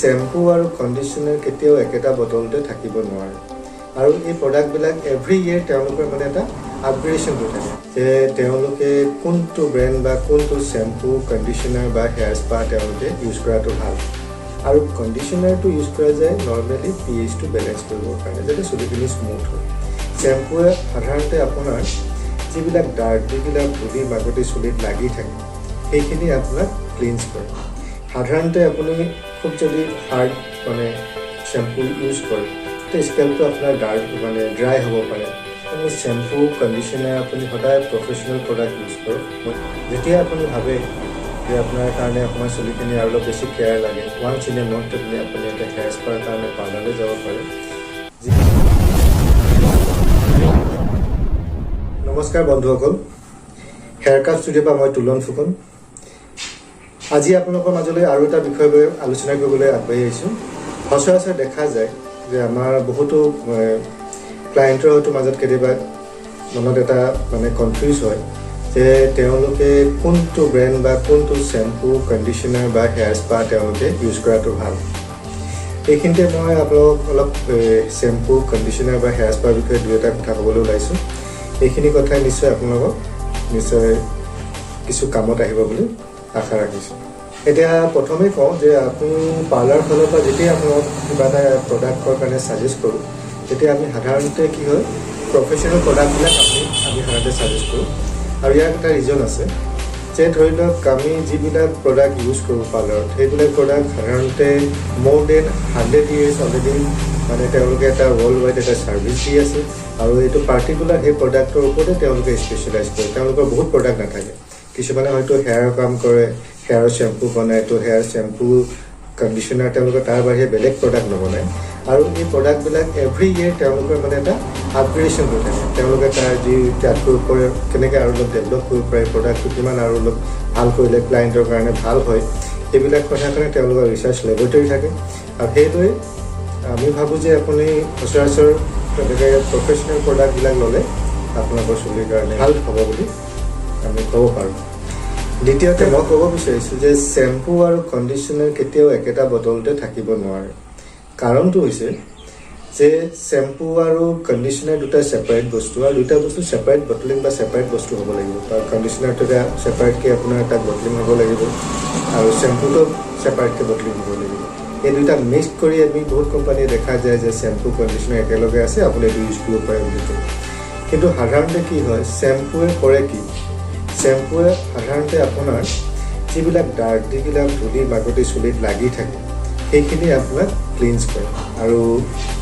shampoo আৰু conditioner কেতিয়াও একেটা বটলতে থাকিব নোৱাৰে আৰু এই প্ৰডাক্টবিলাক এভৰি ইয়েৰ তেওঁলোকৰ মানে এটা আপগ্ৰেডেশ্যন হৈ থাকে যে তেওঁলোকে কোনটো ব্ৰেণ্ড বা কোনটো শ্যাম্পু কণ্ডিশ্যনাৰ বা হেয়াৰ স্পা তেওঁলোকে ইউজ কৰাটো ভাল আৰু কণ্ডিশ্যনাৰটো ইউজ কৰা যায় নৰ্মেলি পিএইচটো বেলেঞ্চ কৰিবৰ কাৰণে যাতে চুলিখিনি স্মুথ হয় শ্যাম্পুৱে সাধাৰণতে আপোনাৰ যিবিলাক ডাৰ্ট যিবিলাক ধূলি মাগতি চুলিত লাগি থাকে সেইখিনি আপোনাক ক্লিনছ কৰে সাধাৰণতে আপুনি খুব যদি হাৰ্ড মানে শ্যাম্পু ইউজ কৰে তো স্কেল্পটো আপোনাৰ ডাৰ্ট মানে ড্ৰাই হ'ব পাৰে আপুনি শ্যাম্পু কণ্ডিশ্যনাৰ আপুনি সদায় প্ৰফেশ্যনেল প্ৰডাক্ট ইউজ কৰক যেতিয়া আপুনি ভাবে যে আপোনাৰ কাৰণে আপোনাৰ চুলিখিনি আৰু অলপ বেছি কেয়াৰ লাগে ওৱান্স ইন এ মন্থ আপুনি এটা হেয়াৰ স্পাৰ কাৰণে পাৰ্লাৰলৈ যাব পাৰে নমস্কাৰ বন্ধুসকল হেয়াৰ কাট ষ্টুডিঅ'ৰ পৰা মই তুলন ফুকন আজি আপোনালোকৰ মাজলৈ আৰু এটা বিষয় লৈ আলোচনা কৰিবলৈ আগবাঢ়ি আহিছোঁ সচৰাচৰ দেখা যায় যে আমাৰ বহুতো ক্লায়েণ্টৰ হয়তো মাজত কেতিয়াবা মনত এটা মানে কনফিউজ হয় যে তেওঁলোকে কোনটো ব্ৰেণ্ড বা কোনটো শ্যাম্পু কণ্ডিশ্যনাৰ বা হেয়াৰ স্পা তেওঁলোকে ইউজ কৰাটো ভাল এইখিনিতে মই আপোনালোকক অলপ শ্যাম্পু কণ্ডিশ্যনাৰ বা হেয়াৰ স্পাৰ বিষয়ে দুই এটা কথা ক'বলৈ ওলাইছোঁ এইখিনি কথাই নিশ্চয় আপোনালোকক নিশ্চয় কিছু কামত আহিব বুলি আশা ৰাখিছোঁ এতিয়া প্ৰথমেই কওঁ যে আপুনি পাৰ্লাৰ ফালৰ পৰা যেতিয়া আপোনাক কিবা এটা প্ৰডাক্টৰ কাৰণে ছাজেষ্ট কৰোঁ তেতিয়া আমি সাধাৰণতে কি হয় প্ৰফেশ্যনেল প্ৰডাক্টবিলাক আমি সাধাৰণতে ছাজেষ্ট কৰোঁ আৰু ইয়াৰ এটা ৰিজন আছে যে ধৰি লওক আমি যিবিলাক প্ৰডাক্ট ইউজ কৰোঁ পাৰ্লাৰত সেইবিলাক প্ৰডাক্ট সাধাৰণতে মোৰ দেন 100 years অলৰেডি মানে তেওঁলোকে এটা ৱৰ্ল্ড ৱাইড এটা ছাৰ্ভিচ দি আছে আৰু এইটো পাৰ্টিকুলাৰ সেই প্ৰডাক্টৰ ওপৰতে তেওঁলোকে স্পেচিয়েলাইজ কৰে তেওঁলোকৰ বহুত প্ৰডাক্ট নাথাকে কিছুমানে হয়তো হেয়াৰৰ কাম কৰে হেয়াৰৰ শ্যাম্পু বনায় তো হেয়াৰ শ্যাম্পু কণ্ডিশ্যনাৰ তেওঁলোকে তাৰ বাহিৰে বেলেগ প্ৰডাক্ট নবনায় আৰু এই প্ৰডাক্টবিলাক এভৰি ইয়েৰ তেওঁলোকৰ মানে এটা আপগ্ৰেডেশ্যন হৈ থাকে তেওঁলোকে তাৰ যি তাতকৈ ওপৰে কেনেকৈ আৰু অলপ ডেভেলপ কৰিব পাৰে প্ৰডাক্টটো কিমান আৰু অলপ ভাল কৰিলে ক্লায়েণ্টৰ কাৰণে ভাল হয় এইবিলাক কথাৰ কাৰণে তেওঁলোকৰ ৰিচাৰ্চ লেবৰেটৰী থাকে আৰু সেইদৰে আমি ভাবোঁ যে আপুনি সচৰাচৰ তেনেকৈ প্ৰফেশ্যনেল প্ৰডাক্টবিলাক ল'লে আপোনালোকৰ চুলিৰ কাৰণে ভাল হ'ব বুলি আমি ক'ব পাৰোঁ দ্বিতীয়তে মই ক'ব বিচাৰিছোঁ যে শ্যাম্পু আৰু কণ্ডিশ্যনাৰ কেতিয়াও একেটা বটলতে থাকিব নোৱাৰে কাৰণটো হৈছে যে শ্যাম্পু আৰু কণ্ডিশ্যনাৰ দুটা ছেপাৰেট বস্তু আৰু দুটা বস্তু ছেপাৰেট বটলিং বা ছেপাৰেট বস্তু হ'ব লাগিব আৰু কণ্ডিশ্যনাৰটো এটা ছেপাৰেটকৈ আপোনাৰ এটা বটলিং হ'ব লাগিব আৰু শ্যাম্পুটো ছেপাৰেটকৈ বটলিং হ'ব লাগিব এই দুটা মিক্স কৰি আমি বহুত কোম্পানীয়ে দেখা যায় যে শ্যাম্পু কণ্ডিশ্যনাৰ একেলগে আছে আপুনি এইটো ইউজ কৰিব পাৰে বুলি কয় কিন্তু সাধাৰণতে কি হয় শ্যাম্পুৱে কৰে কি শ্যাম্পুৱে সাধাৰণতে আপোনাৰ যিবিলাক ডাৰ্ট যিবিলাক ধূলি মাগতি চুলিত লাগি থাকে সেইখিনি আপোনাক ক্লিনছ কৰে আৰু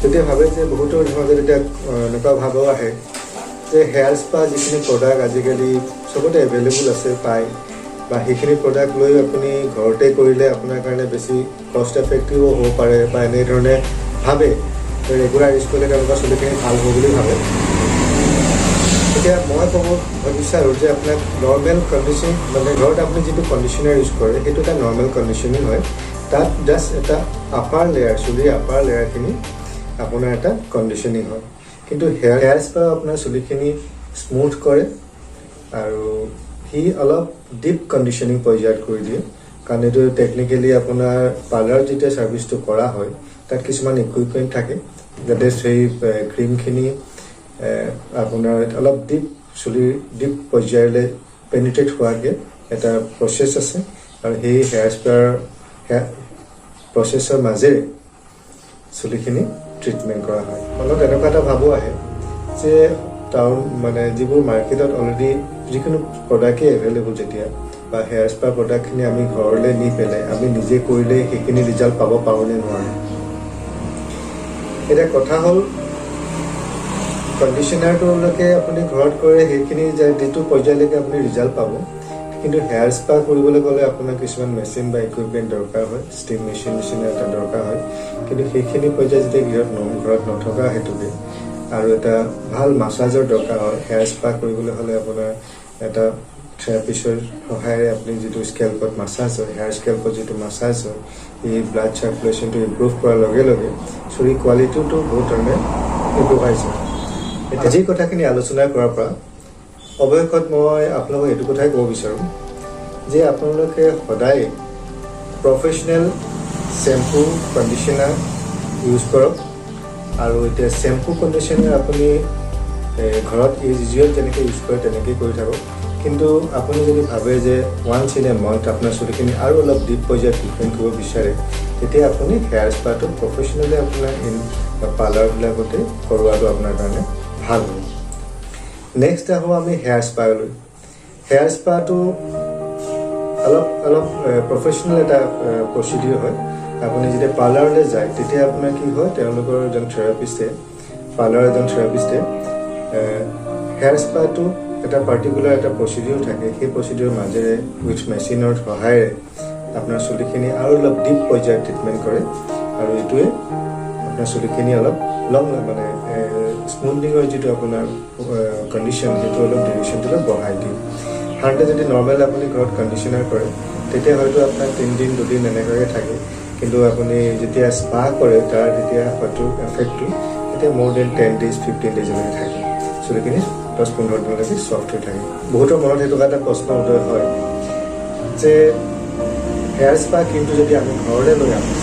যেতিয়া ভাবে যে বহুতৰ মাজত এতিয়া এনেকুৱা ভাবো আহে যে হেয়াৰ স্পা যিখিনি প্ৰডাক্ট আজিকালি চবতে এভেইলেবল আছে পায় বা সেইখিনি প্ৰডাক্ট লৈ আপুনি ঘৰতে কৰিলে আপোনাৰ কাৰণে বেছি কষ্ট এফেক্টিভো হ'ব পাৰে বা এনেধৰণে ভাবে ৰেগুলাৰ ইউজ কৰিলে তেওঁলোকৰ চুলিখিনি ভাল হ'ব বুলি ভাবে এতিয়া মই ক'ব বিচাৰোঁ যে আপোনাক নৰ্মেল কণ্ডিশ্যন মানে ঘৰত আপুনি যিটো কণ্ডিশ্যনাৰ ইউজ কৰে সেইটো এটা নৰ্মেল কণ্ডিশ্যনিং হয় তাত জাষ্ট এটা আপাৰ লেয়াৰ চুলিৰ আপাৰ লেয়াৰখিনি আপোনাৰ এটা কণ্ডিশ্যনিং হয় কিন্তু হেয়াৰ স্পা আপোনাৰ চুলিখিনি স্মুথ কৰে আৰু সি অলপ ডিপ কণ্ডিশ্যনিং পৰ্যায়ত কৰি দিয়ে কাৰণ এইটো টেকনিকেলি আপোনাৰ পাৰ্লাৰত যেতিয়া ছাৰ্ভিচটো কৰা হয় তাত কিছুমান ইকুইপমেণ্ট থাকে যাতে সেই ক্ৰীমখিনি আপোনাৰ অলপ ডিপ চুলিৰ ডিপ পৰ্যায়লৈ পেনিট্ৰেট হোৱাকৈ এটা প্ৰচেছ আছে আৰু সেই হেয়াৰ স্পাৰ প্ৰচেছৰ মাজেৰে চুলিখিনি ট্ৰিটমেণ্ট কৰা হয় ফলত এনেকুৱা এটা ভাবো আহে যে টাউন মানে যিবোৰ মাৰ্কেটত অলৰেডি যিকোনো প্ৰডাক্টেই এভেইলেবল যেতিয়া বা হেয়াৰ স্পা প্ৰডাক্টখিনি আমি ঘৰলৈ নি পেলাই আমি নিজে কৰিলে সেইখিনি ৰিজাল্ট পাব পাৰোঁ নে নোৱাৰোঁ এতিয়া কথা হ'ল কণ্ডিশ্যনাৰটোলৈকে আপুনি ঘৰত কৰে সেইখিনি যিটো পৰ্যায়লৈকে আপুনি ৰিজাল্ট পাব কিন্তু হেয়াৰ স্পা কৰিবলৈ গ'লে আপোনাৰ কিছুমান মেচিন বা ইকুইপমেণ্ট দৰকাৰ হয় ষ্টিম মেচিন এটা দৰকাৰ হয় কিন্তু সেইখিনি পৰ্যায় যেতিয়া ঘৰত নথকা হেতুকে আৰু এটা ভাল মাছাজৰ দৰকাৰ হয় হেয়াৰ স্পা কৰিবলৈ হ'লে আপোনাৰ এটা থেৰাপিষ্টৰ সহায়েৰে আপুনি যিটো স্কেল্পত মাছাজ হয় হেয়াৰ স্কেল্পত যিটো মাছাজ হয় এই ব্লাড চাৰ্কুলেশ্যনটো ইম্প্ৰুভ কৰাৰ লগে লগে চুলিৰ কোৱালিটিটো বহুত ধৰণে ইম্প্ৰুভাইজ হয় আজি কথাখিনি আলোচনা কৰাৰ পৰা অৱশেষত মই আপোনালোকক এইটো কথাই ক'ব বিচাৰোঁ যে আপোনালোকে সদায় প্ৰফেশ্যনেল শ্বেম্পু কণ্ডিশ্যনাৰ ইউজ কৰক আৰু এতিয়া শ্বেম্পু কণ্ডিশ্যনাৰ আপুনি ঘৰত ইউজুৱেল যেনেকৈ ইউজ কৰে তেনেকৈ কৰি থাকক কিন্তু আপুনি যদি ভাবে যে ওৱান্স ইন এ মান্থ আপোনাৰ চুলিখিনি আৰু অলপ ডিপ পৰ্যায়ত ট্ৰিটমেণ্ট কৰিব বিচাৰে তেতিয়া আপুনি হেয়াৰ স্পাটো প্ৰফেশ্যনেলি আপোনাৰ পাৰ্লাৰবিলাকতে কৰোৱাটো আপোনাৰ কাৰণে ভাল হ'ব নেক্সট আহোঁ আমি হেয়াৰ স্পালৈ হেয়াৰ স্পাটো অলপ প্ৰফেশ্যনেল এটা প্ৰচিডিউৰ হয় আপুনি যেতিয়া পাৰ্লাৰলৈ যায় তেতিয়া আপোনাৰ কি হয় তেওঁলোকৰ এজন থেৰাপিষ্টে হেয়াৰ স্পাটো এটা পাৰ্টিকুলাৰ এটা প্ৰচিডিউৰ থাকে সেই প্ৰচিডিউৰ মাজেৰে উইথ মেচিনৰ সহায়েৰে আপোনাৰ চুলিখিনি আৰু অলপ ডিপ পৰ্যায়ত ট্ৰিটমেণ্ট কৰে আৰু এইটোৱে আপোনাৰ চুলিখিনি অলপ লং মানে স্মুথনিঙৰ যিটো আপোনাৰ কণ্ডিশ্যন সেইটো অলপ ডিউৰেশ্যনটো অলপ বঢ়াই দিয়ে সাধাৰণতে যদি নৰ্মেল আপুনি ঘৰত কণ্ডিশ্যনাৰ কৰে তেতিয়া হয়তো আপোনাৰ 3 দিন 2 দিন এনেকুৱাকৈ থাকে কিন্তু আপুনি যেতিয়া স্পা কৰে তাৰ তেতিয়া হয়তো এফেক্টটো এতিয়া মোৰ দেন 10 days 15 daysলৈকে থাকে চুলিখিনি 10-15 দিনলৈকে ছফ্ট হৈ থাকে বহুতৰ মনত সেইটো এটা প্ৰশ্ন উদয় হয় যে হেয়াৰ স্পা কিন্তু যদি আমি ঘৰলৈ লৈ আহোঁ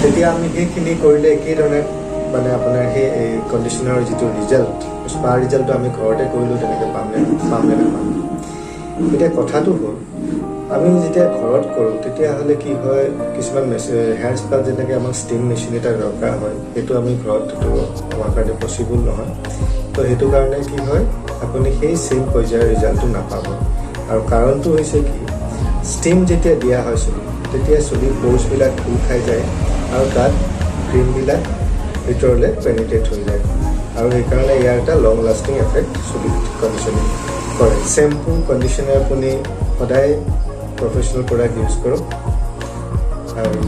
তেতিয়া আমি সেইখিনি কৰিলে একেধৰণে মানে আপোনাৰ সেই কণ্ডিশ্যনাৰৰ যিটো ৰিজাল্ট স্পা ৰিজাল্টটো আমি ঘৰতে কৰিলোঁ তেনেকৈ পাম নে নাপাম এতিয়া কথাটো হ'ল আমি যেতিয়া ঘৰত কৰোঁ তেতিয়াহ'লে কি হয় কিছুমান হেয়াৰ স্পাত যেনেকৈ আমাক ষ্টিম মেচিন এটা দৰকাৰ হয় সেইটো আমি ঘৰত আমাৰ কাৰণে পচিবল নহয় তো সেইটো কাৰণে কি হয় আপুনি সেই ছেম পৰ্যায়ৰ ৰিজাল্টটো নাপাব আৰু কাৰণটো হৈছে কি ষ্টিম যেতিয়া দিয়া হয় চুলি তেতিয়া চুলিৰ প'ৰ্চবিলাক খোল খাই যায় আৰু তাত ক্ৰীমবিলাক ভিতৰলৈ পেনিট্ৰেট হৈ যায় আৰু সেইকাৰণে ইয়াৰ এটা লং লাষ্টিং এফেক্ট চুলি কণ্ডিশ্যনিং কৰে শ্বেম্পু কণ্ডিশ্যনাৰ আপুনি সদায় প্ৰফেশ্যনেল প্ৰডাক্ট ইউজ কৰক আৰু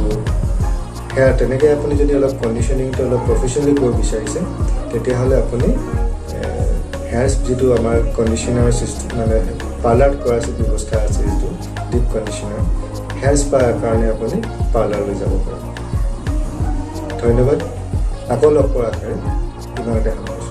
হেয়াৰ তেনেকৈ আপুনি যদি অলপ কণ্ডিশ্যনিংটো অলপ প্ৰফেশ্যনেলি কৰিব বিচাৰিছে তেতিয়াহ'লে আপুনি হেয়াৰ যিটো আমাৰ কণ্ডিশ্যনাৰ চিষ্টেম মানে পাৰ্লাৰত কৰা ব্যৱস্থা আছে যিটো ডিপ কণ্ডিশ্যনাৰ হেয়াৰ স্পাৰ কাৰণে আপুনি পাৰ্লাৰলৈ যাব পাৰে ধন্যবাদ আকৌ লগ পোৱাৰ আশাৰে ইমানতে সামৰিছোঁ